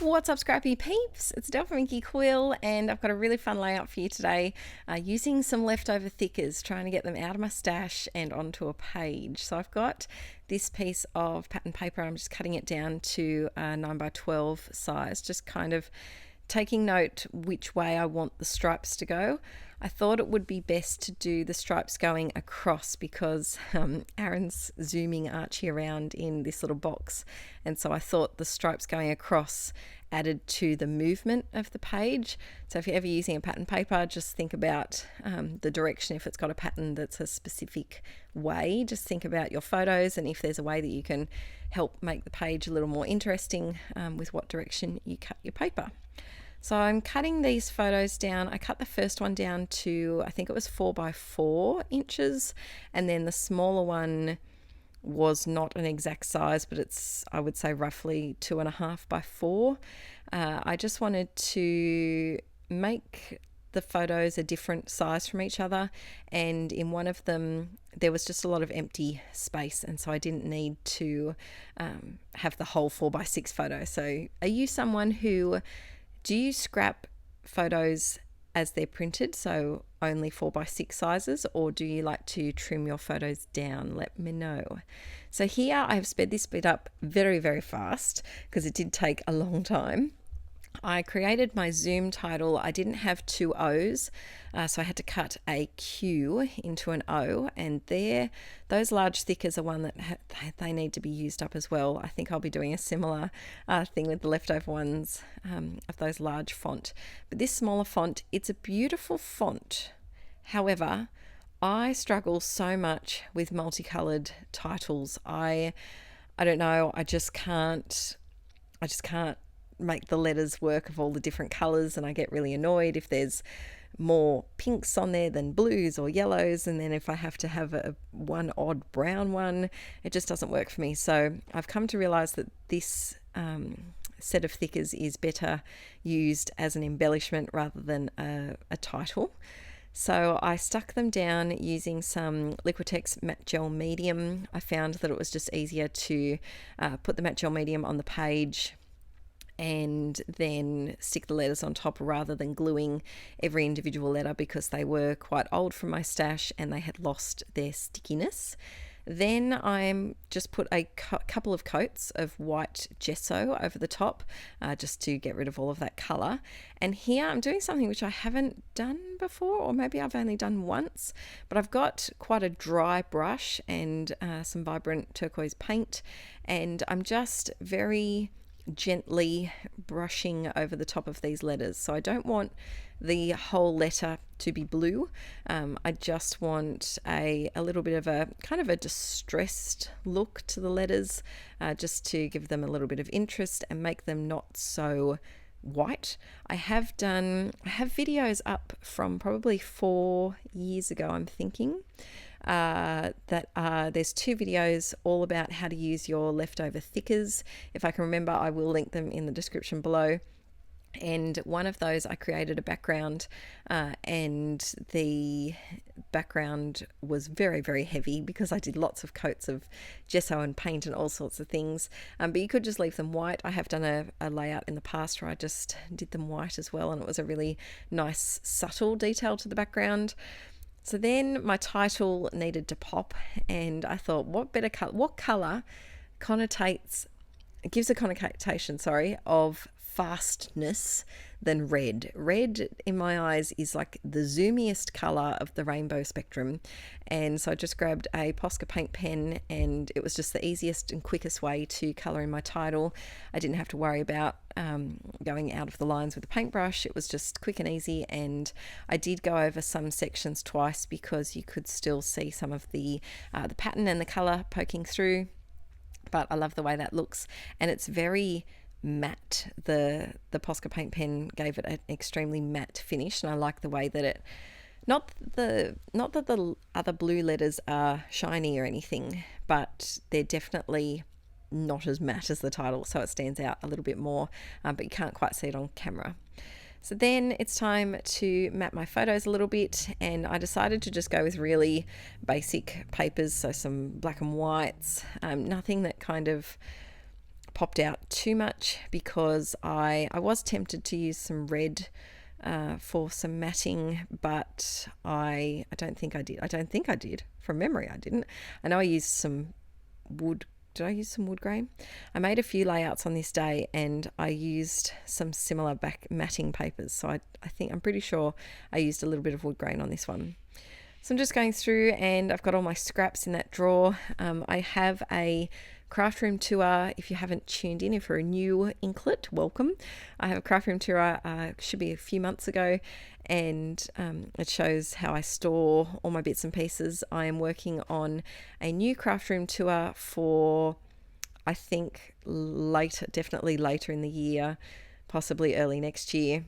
What's up, Scrappy peeps? It's Del from Inkie Quill, and I've got a really fun layout for you today using some leftover thickers, trying to get them out of my stash and onto a page. So I've got this piece of pattern paper. I'm just cutting it down to a 9x12 size, just kind of taking note which way I want the stripes to go. I thought it would be best to do the stripes going across because Aaron's zooming Archie around in this little box, and so I thought the stripes going across added to the movement of the page. So if you're ever using a pattern paper, just think about the direction. If it's got a pattern that's a specific way, just think about your photos, and if there's a way that you can help make the page a little more interesting with what direction you cut your paper. So I'm cutting these photos down. I cut the first one down to, I think it was 4x4 inches, and then the smaller one was not an exact size, but it's, I would say, roughly 2.5x4. I just wanted to make the photos a different size from each other, and in one of them there was just a lot of empty space, and so I didn't need to have the whole 4x6 photo. So are you someone who, do you scrap photos as they're printed, so only 4x6 sizes, or do you like to trim your photos down? Let me know. So here I have sped this bit up very, very fast because it did take a long time. I created my zoom title. I didn't have two O's, so I had to cut a Q into an O, and there, those large thickers are one that they need to be used up as well. I think I'll be doing a similar thing with the leftover ones of those large font. But this smaller font, it's a beautiful font. However, I struggle so much with multicolored titles. I don't know, I just can't make the letters work of all the different colors, and I get really annoyed if there's more pinks on there than blues or yellows, and then if I have to have one odd brown one, it just doesn't work for me. So I've come to realize that this set of thickers is better used as an embellishment rather than a title. So I stuck them down using some Liquitex matte gel medium. I found that it was just easier to put the matte gel medium on the page and then stick the letters on top rather than gluing every individual letter, because they were quite old from my stash and they had lost their stickiness. Then I just put a couple of coats of white gesso over the top just to get rid of all of that colour. And here I'm doing something which I haven't done before, or maybe I've only done once, but I've got quite a dry brush and some vibrant turquoise paint, and I'm just very gently brushing over the top of these letters. So I don't want the whole letter to be blue. I just want a little bit of a kind of a distressed look to the letters, just to give them a little bit of interest and make them not so white. I have videos up from probably 4 years ago, I'm thinking, there's 2 videos all about how to use your leftover thickers. If I can remember, I will link them in the description below. And one of those, I created a background, and the background was very, very heavy because I did lots of coats of gesso and paint and all sorts of things. But you could just leave them white. I have done a layout in the past where I just did them white as well, and it was a really nice, subtle detail to the background. So then my title needed to pop, and I thought, what color gives a connotation, of fastness than red. Red, in my eyes, is like the zoomiest color of the rainbow spectrum. And so I just grabbed a Posca paint pen, and it was just the easiest and quickest way to color in my title. I didn't have to worry about going out of the lines with a paintbrush. It was just quick and easy, and I did go over some sections twice because you could still see some of the pattern and the color poking through. But I love the way that looks, and it's very matte. The Posca paint pen gave it an extremely matte finish, and I like the way that it, not that the other blue letters are shiny or anything, but they're definitely not as matte as the title, so it stands out a little bit more, but you can't quite see it on camera. So then it's time to map my photos a little bit, and I decided to just go with really basic papers, so some black and whites, nothing that kind of popped out too much, because I was tempted to use some red for some matting, but I don't think I did. From memory, I didn't. I know I used some wood. Did I use some wood grain? I made a few layouts on this day, and I used some similar back matting papers. So I'm pretty sure I used a little bit of wood grain on this one. So I'm just going through, and I've got all my scraps in that drawer. I have a craft room tour. If you haven't tuned in, if you're a new inklet, welcome. I have a craft room tour, should be a few months ago, and it shows how I store all my bits and pieces. I am working on a new craft room tour for, I think, definitely later in the year, possibly early next year,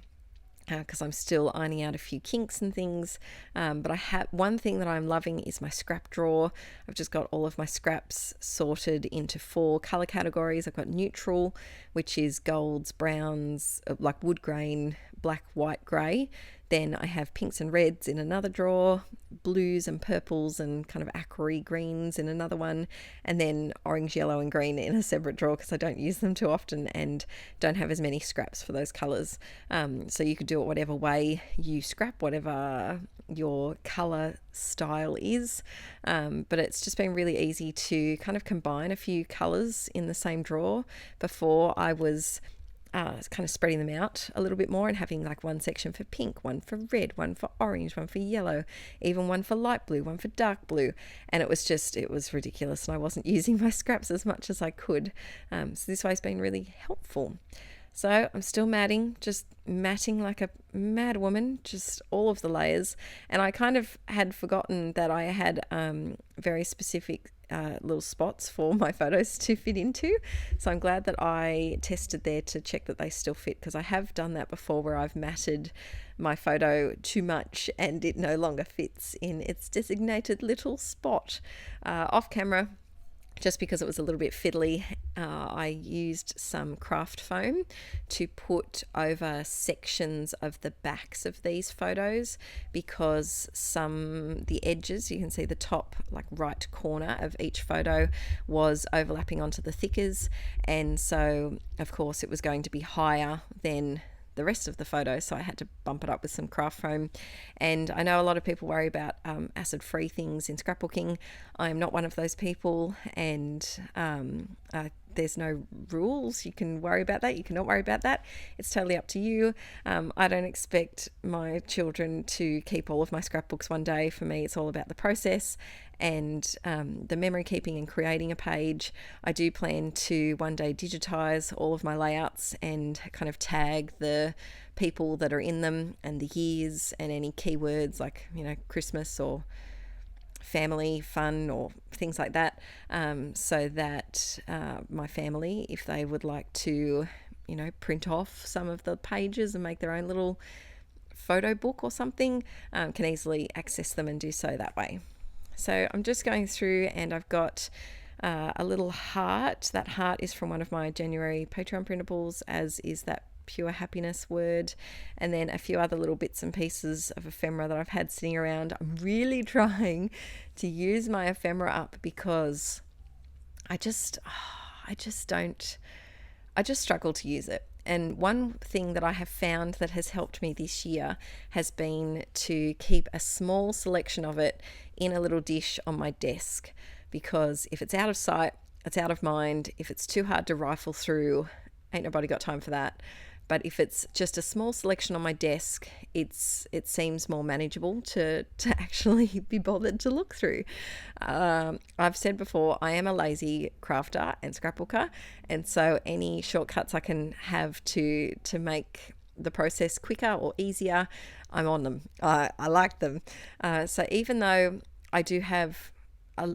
because I'm still ironing out a few kinks and things. But I have one thing that I'm loving is my scrap drawer. I've just got all of my scraps sorted into 4 color categories. I've got neutral, which is golds, browns, like wood grain, black, white, grey. Then I have pinks and reds in another drawer, blues and purples and kind of aquary greens in another one, and then orange, yellow and green in a separate drawer, because I don't use them too often and don't have as many scraps for those colours. So you could do it whatever way you scrap, whatever your colour style is, but it's just been really easy to kind of combine a few colours in the same drawer. Before, I was kind of spreading them out a little bit more and having like one section for pink, one for red, one for orange, one for yellow, even one for light blue, one for dark blue. And it was ridiculous, and I wasn't using my scraps as much as I could. So this way's been really helpful. So I'm still just matting like a mad woman, just all of the layers. And I kind of had forgotten that I had very specific little spots for my photos to fit into. So I'm glad that I tested there to check that they still fit, because I have done that before where I've matted my photo too much and it no longer fits in its designated little spot. Off camera, just because it was a little bit fiddly, I used some craft foam to put over sections of the backs of these photos, because the edges, you can see the top like right corner of each photo was overlapping onto the thickers, and so of course it was going to be higher than the rest of the photo, so I had to bump it up with some craft foam. And I know a lot of people worry about acid-free things in scrapbooking. I'm not one of those people, and there's no rules. You can worry about that, you cannot worry about that. It's totally up to you. I don't expect my children to keep all of my scrapbooks one day. For me, it's all about the process and the memory keeping and creating a page. I do plan to one day digitize all of my layouts and kind of tag the people that are in them and the years and any keywords like, Christmas or family, fun, or things like that, so that my family, if they would like to, print off some of the pages and make their own little photo book or something, can easily access them and do so that way. So I'm just going through, and I've got a little heart. That heart is from one of my January Patreon printables, as is that pure happiness word, and then a few other little bits and pieces of ephemera that I've had sitting around. I'm really trying to use my ephemera up, because I just struggle to use it. And one thing that I have found that has helped me this year has been to keep a small selection of it in a little dish on my desk, because if it's out of sight, it's out of mind. If it's too hard to rifle through, ain't nobody got time for that. But if it's just a small selection on my desk, it seems more manageable to actually be bothered to look through. I've said before, I am a lazy crafter and scrapbooker, and so any shortcuts I can have to make the process quicker or easier, I'm on them. I like them. So even though I do have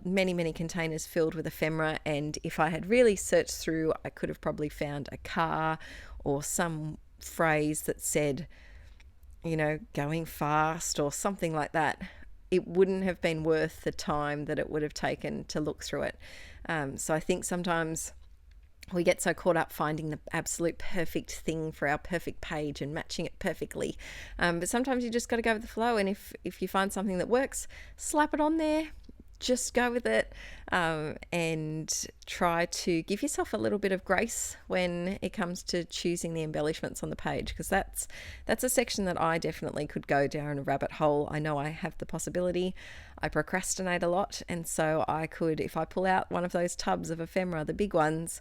many containers filled with ephemera, and if I had really searched through, I could have probably found a car or some phrase that said, going fast or something like that. It wouldn't have been worth the time that it would have taken to look through it. So I think sometimes we get so caught up finding the absolute perfect thing for our perfect page and matching it perfectly. But sometimes you just got to go with the flow, and if you find something that works, slap it on there. just go with it, and try to give yourself a little bit of grace when it comes to choosing the embellishments on the page, because that's a section that I definitely could go down a rabbit hole. I know I have the possibility. I procrastinate a lot, and so I could, if I pull out one of those tubs of ephemera, the big ones,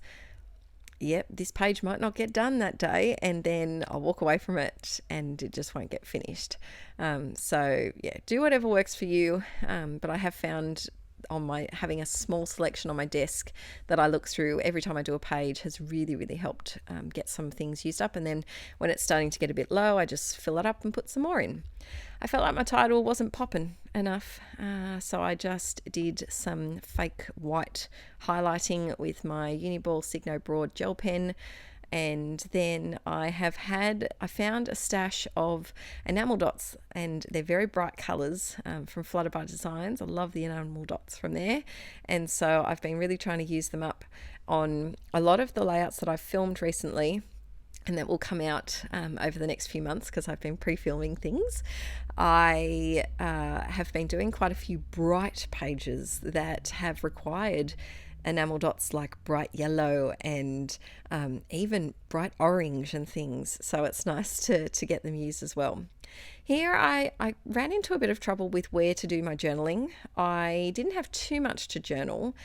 yep, this page might not get done that day, and then I'll walk away from it and it just won't get finished. So yeah, do whatever works for you. But I have found having a small selection on my desk that I look through every time I do a page has really helped get some things used up, and then when it's starting to get a bit low, I just fill it up and put some more in. I felt like my title wasn't popping enough, so I just did some fake white highlighting with my Uniball Signo Broad gel pen. And then I found a stash of enamel dots, and they're very bright colours from Flutter by Designs. I love the enamel dots from there, and so I've been really trying to use them up on a lot of the layouts that I've filmed recently, and that will come out over the next few months because I've been pre-filming things. I have been doing quite a few bright pages that have required enamel dots like bright yellow and even bright orange and things, so it's nice to get them used as well. Here I ran into a bit of trouble with where to do my journaling. I didn't have too much to journal,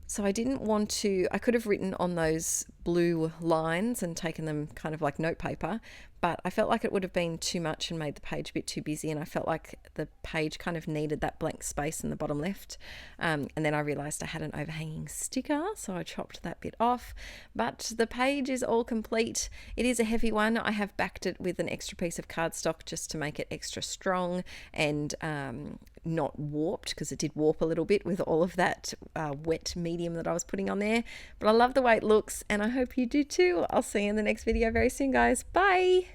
so I didn't want to, I could have written on those blue lines and taken them kind of like notepaper, but I felt like it would have been too much and made the page a bit too busy, and I felt like the page kind of needed that blank space in the bottom left. And then I realized I had an overhanging sticker, so I chopped that bit off. But the page is all complete. It is a heavy one. I have backed it with an extra piece of cardstock just to make it extra strong and not warped, because it did warp a little bit with all of that wet medium that I was putting on there. But I love the way it looks, and I hope you do too. I'll see you in the next video very soon, guys. Bye!